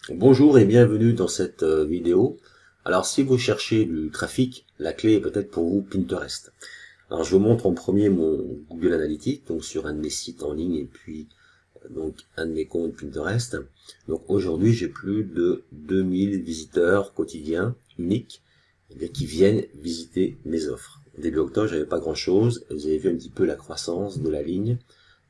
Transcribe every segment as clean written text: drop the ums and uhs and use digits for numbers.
Bonjour et bienvenue dans cette vidéo. Alors si vous cherchez du trafic, la clé est peut-être pour vous Pinterest. Alors je vous montre en premier mon Google Analytics, donc sur un de mes sites en ligne et puis donc un de mes comptes Pinterest. Donc aujourd'hui j'ai plus de 2000 visiteurs quotidiens uniques qui viennent visiter mes offres. Début octobre j'avais pas grand chose, vous avez vu un petit peu la croissance de la ligne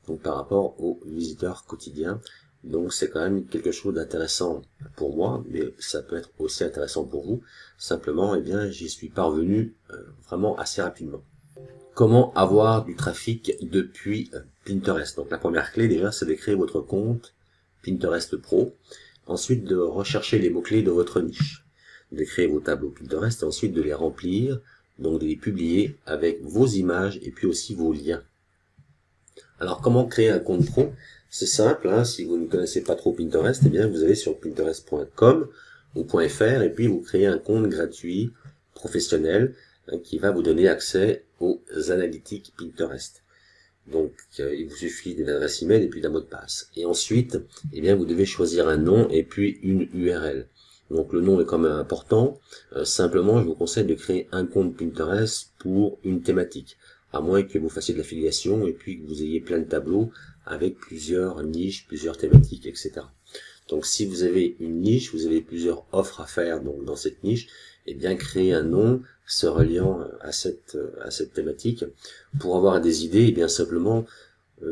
donc par rapport aux visiteurs quotidiens. Donc c'est quand même quelque chose d'intéressant pour moi, mais ça peut être aussi intéressant pour vous. Simplement, j'y suis parvenu vraiment assez rapidement. Comment avoir du trafic depuis Pinterest? Donc la première clé déjà, c'est de créer votre compte Pinterest Pro. Ensuite, de rechercher les mots-clés de votre niche. De créer vos tableaux Pinterest et ensuite de les remplir, donc de les publier avec vos images et puis aussi vos liens. Alors, comment créer un compte pro? C'est simple, si vous ne connaissez pas trop Pinterest, vous allez sur pinterest.com ou .fr et puis vous créez un compte gratuit, professionnel, qui va vous donner accès aux analytiques Pinterest. Donc, il vous suffit d'une adresse email et puis d'un mot de passe. Et ensuite, vous devez choisir un nom et puis une URL. Donc, le nom est quand même important. Simplement, je vous conseille de créer un compte Pinterest pour une thématique. À moins que vous fassiez de l'affiliation et puis que vous ayez plein de tableaux avec plusieurs niches, plusieurs thématiques, etc. Donc si vous avez une niche, vous avez plusieurs offres à faire donc dans cette niche, créez un nom se reliant à cette thématique. Pour avoir des idées, simplement,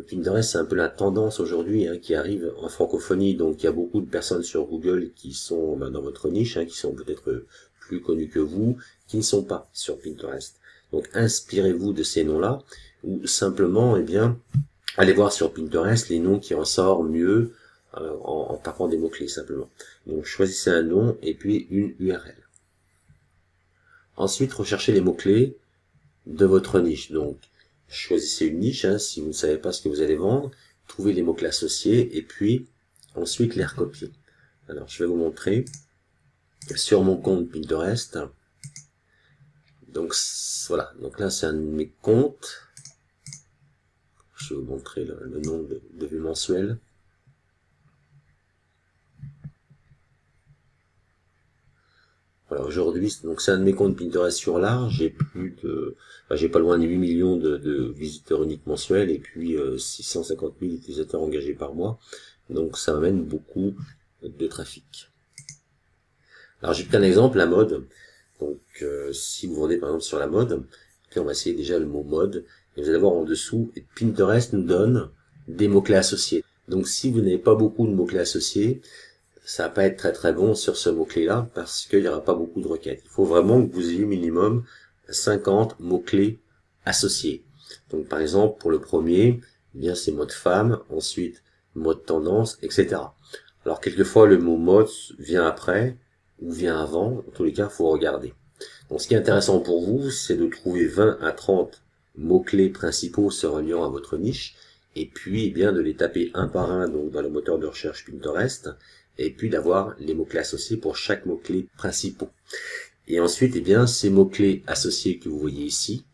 Pinterest c'est un peu la tendance aujourd'hui qui arrive en francophonie, donc il y a beaucoup de personnes sur Google qui sont dans votre niche, qui sont peut-être plus connues que vous, qui ne sont pas sur Pinterest. Donc inspirez-vous de ces noms-là, ou simplement, allez voir sur Pinterest les noms qui ressortent mieux en tapant des mots-clés simplement. Donc choisissez un nom et puis une URL. Ensuite, recherchez les mots-clés de votre niche. Donc choisissez une niche, si vous ne savez pas ce que vous allez vendre, trouvez les mots-clés associés et puis ensuite les recopier. Alors je vais vous montrer sur mon compte Pinterest. Donc voilà, donc là c'est un de mes comptes. Je vais vous montrer le nom de vue mensuelle. Voilà, aujourd'hui, donc c'est un de mes comptes Pinterest sur large. J'ai pas loin de 8 millions de visiteurs uniques mensuels et puis 650 000 utilisateurs engagés par mois. Donc ça m'amène beaucoup de trafic. Alors j'ai pris un exemple, la mode. Donc si vous vendez par exemple sur la mode, puis on va essayer déjà le mot mode. Et vous allez voir en dessous, Pinterest nous donne des mots-clés associés. Donc si vous n'avez pas beaucoup de mots-clés associés, ça va pas être très très bon sur ce mot-clé-là parce qu'il n'y aura pas beaucoup de requêtes. Il faut vraiment que vous ayez minimum 50 mots-clés associés. Donc par exemple, pour le premier, c'est mode femme, ensuite mode tendance, etc. Alors quelquefois le mot mode vient après ou vient avant, en tous les cas, il faut regarder. Donc ce qui est intéressant pour vous, c'est de trouver 20 à 30 mots-clés principaux se reliant à votre niche, et puis de les taper un par un donc dans le moteur de recherche Pinterest, et puis d'avoir les mots-clés associés pour chaque mot-clé principaux. Et ensuite, ces mots-clés associés que vous voyez ici,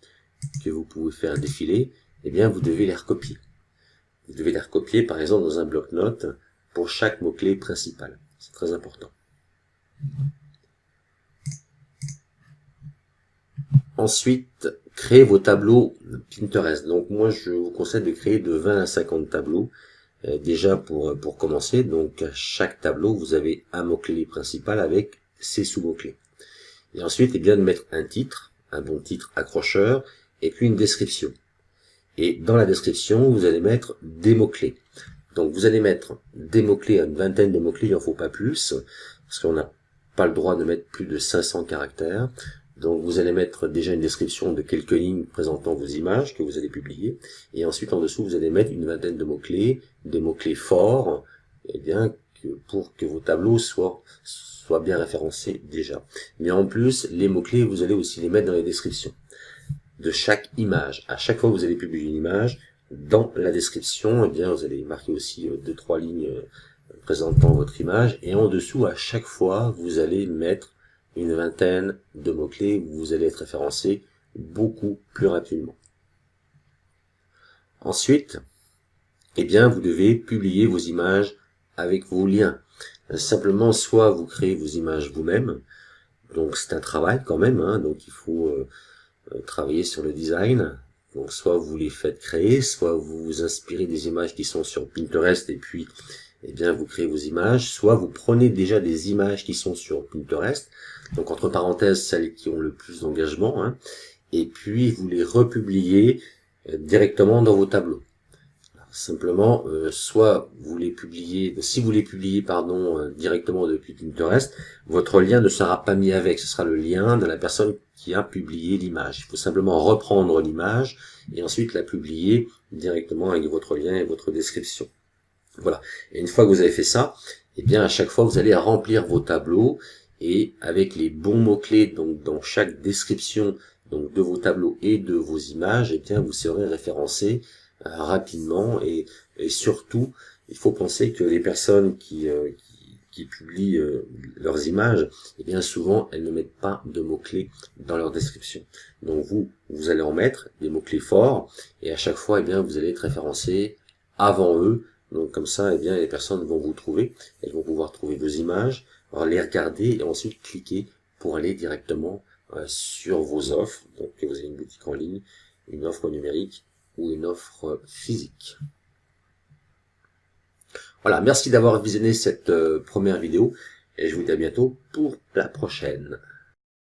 que vous pouvez faire défiler, vous devez les recopier. Vous devez les recopier, par exemple, dans un bloc-notes pour chaque mot-clé principal. C'est très important. Ensuite, créez vos tableaux Pinterest. Donc moi, je vous conseille de créer de 20 à 50 tableaux. Déjà pour commencer, donc à chaque tableau, vous avez un mot-clé principal avec ses sous-mots-clés. Et ensuite, de mettre un titre, un bon titre accrocheur, et puis une description. Et dans la description, vous allez mettre des mots-clés. Donc vous allez mettre des mots-clés, une vingtaine de mots-clés, il n'en faut pas plus, parce qu'on n'a pas le droit de mettre plus de 500 caractères. Donc vous allez mettre déjà une description de quelques lignes présentant vos images que vous allez publier. Et ensuite en dessous, vous allez mettre une vingtaine de mots-clés, des mots-clés forts, pour que vos tableaux soient bien référencés déjà. Mais en plus, les mots-clés, vous allez aussi les mettre dans les descriptions de chaque image. À chaque fois que vous allez publier une image, dans la description, vous allez marquer aussi 2-3 lignes présentant votre image. Et en dessous, à chaque fois, vous allez mettre une vingtaine de mots-clés où vous allez être référencé beaucoup plus rapidement. Ensuite, vous devez publier vos images avec vos liens. Simplement, soit vous créez vos images vous-même, donc c'est un travail quand même, hein, donc il faut travailler sur le design. Donc soit vous les faites créer, soit vous vous inspirez des images qui sont sur Pinterest et puis eh bien vous créez vos images, soit vous prenez déjà des images qui sont sur Pinterest, donc entre parenthèses celles qui ont le plus d'engagement, hein, et puis vous les republiez directement dans vos tableaux. Simplement, soit vous les publiez, si vous les publiez directement depuis Pinterest, votre lien ne sera pas mis avec, ce sera le lien de la personne qui a publié l'image. Il faut simplement reprendre l'image et ensuite la publier directement avec votre lien et votre description. Voilà. Et une fois que vous avez fait ça, eh bien à chaque fois vous allez remplir vos tableaux et avec les bons mots-clés donc dans chaque description donc de vos tableaux et de vos images, eh bien vous serez référencé rapidement et surtout il faut penser que les personnes qui publient leurs images, eh bien souvent elles ne mettent pas de mots-clés dans leur description. Donc vous allez en mettre des mots-clés forts et à chaque fois eh bien vous allez être référencé avant eux. Donc comme ça, eh bien les personnes vont vous trouver, elles vont pouvoir trouver vos images, les regarder et ensuite cliquer pour aller directement sur vos offres. Donc vous avez une boutique en ligne, une offre numérique ou une offre physique. Voilà, merci d'avoir visionné cette première vidéo et je vous dis à bientôt pour la prochaine.